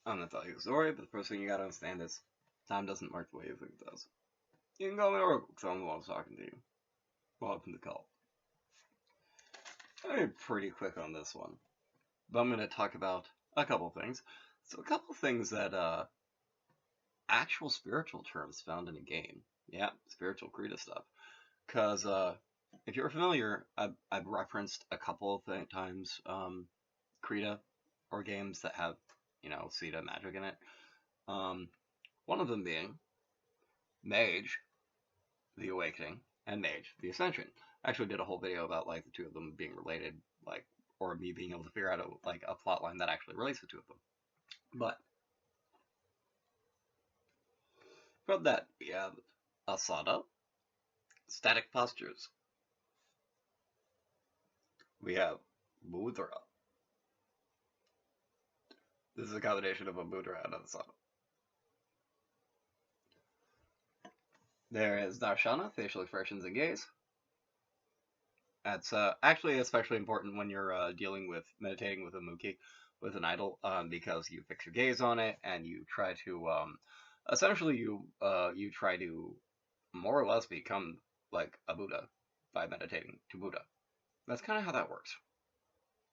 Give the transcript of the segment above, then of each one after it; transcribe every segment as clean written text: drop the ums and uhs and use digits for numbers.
I'm gonna tell you a story, but the first thing you gotta understand is time doesn't march the way you think it does. You can call me Oracle, because I'm the one talking to you. Welcome to call. I'm gonna be pretty quick on this one, but I'm gonna talk about a couple things. So a couple things that actual spiritual terms found in a game. Yeah, spiritual Krita stuff. Because if you're familiar, I've referenced a couple of times Krita or games that have, Sita magic in it. One of them being Mage, the Awakening, and Mage, the Ascension. I actually did a whole video about like the two of them being related, like, or me being able to figure out a plot line that actually relates the two of them. But from that, we have Asana, Static Postures. We have Mudra. This is a combination of a Mudra and an Asana. There is Darshana, facial expressions and gaze. That's actually especially important when you're meditating with a Mukhi, with an idol, because you fix your gaze on it and you try to, essentially you try to more or less become like a Buddha by meditating to Buddha. That's kind of how that works,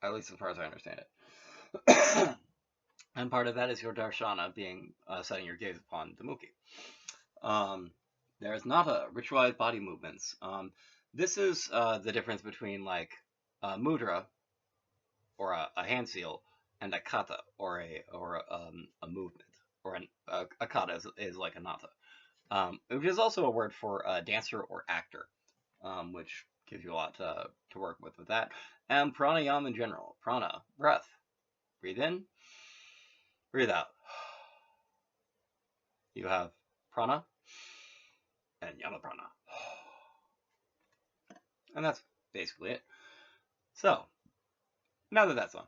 at least as far as I understand it. And part of that is your Darshana being setting your gaze upon the Mukhi. There's Nata, ritualized body movements. This is the difference between like a mudra or a hand seal and a kata or a movement, or a kata is like a nata, which is also a word for a dancer or actor, which gives you a lot to work with that. And pranayama in general. Prana, breath. Breathe in, breathe out. You have prana and yama prana. And that's basically it. So, now that that's on.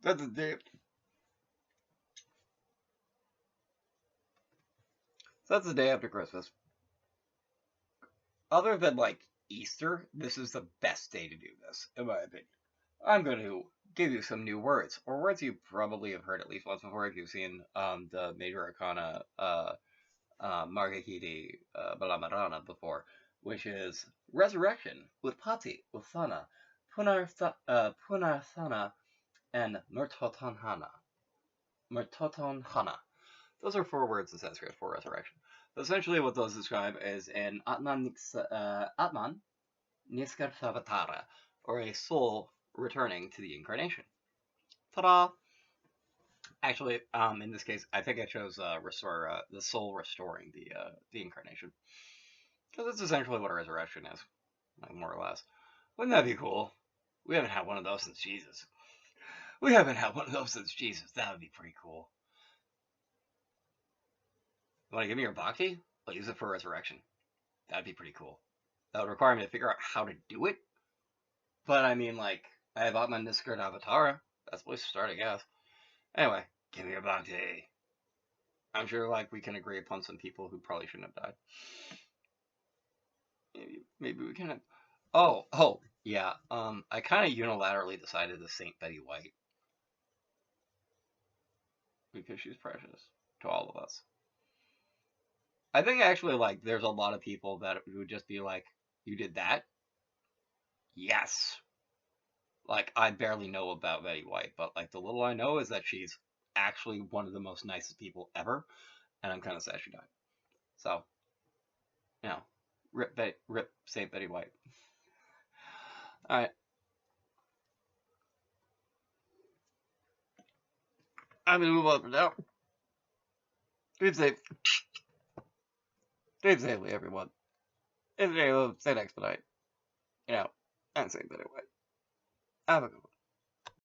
That's the day. So that's the day after Christmas. Other than like Easter, this is the best day to do this, in my opinion. I'm going to give you some new words, or words you probably have heard at least once before if you've seen the Major Arcana Margahiti Balamarana before, which is Resurrection, Utpati, Uthana, Punarthana, and Murtotanhana. Murtotanhana. Those are 4 words in Sanskrit for resurrection. But essentially what those describe is an Atman Niskarthavatara, or a soul returning to the incarnation. Ta-da! Actually, in this case, I think I chose the soul restoring the incarnation, because that's essentially what a resurrection is, like, more or less. Wouldn't that be cool? We haven't had one of those since Jesus. That would be pretty cool. You want to give me your bhakti? I'll use it for resurrection. That'd be pretty cool. That would require me to figure out how to do it. But I mean, like, I have Atman Niskarthavatara. That's the place to start, I guess. Anyway, give me your bhakti. I'm sure, like, we can agree upon some people who probably shouldn't have died. Maybe we can. Oh, yeah. I kind of unilaterally decided to Saint Betty White, because she's precious to all of us. I think actually, like, there's a lot of people that would just be like, "You did that?" Yes. Like, I barely know about Betty White, but like the little I know is that she's actually one of the most nicest people ever, and I'm kind of sad she died. So, rip Saint Betty White. All right. I'm gonna move on from now. Drive safe. Drive safely, everyone. In the name of Saint Expedite, and Saint Betty White. Have a good one.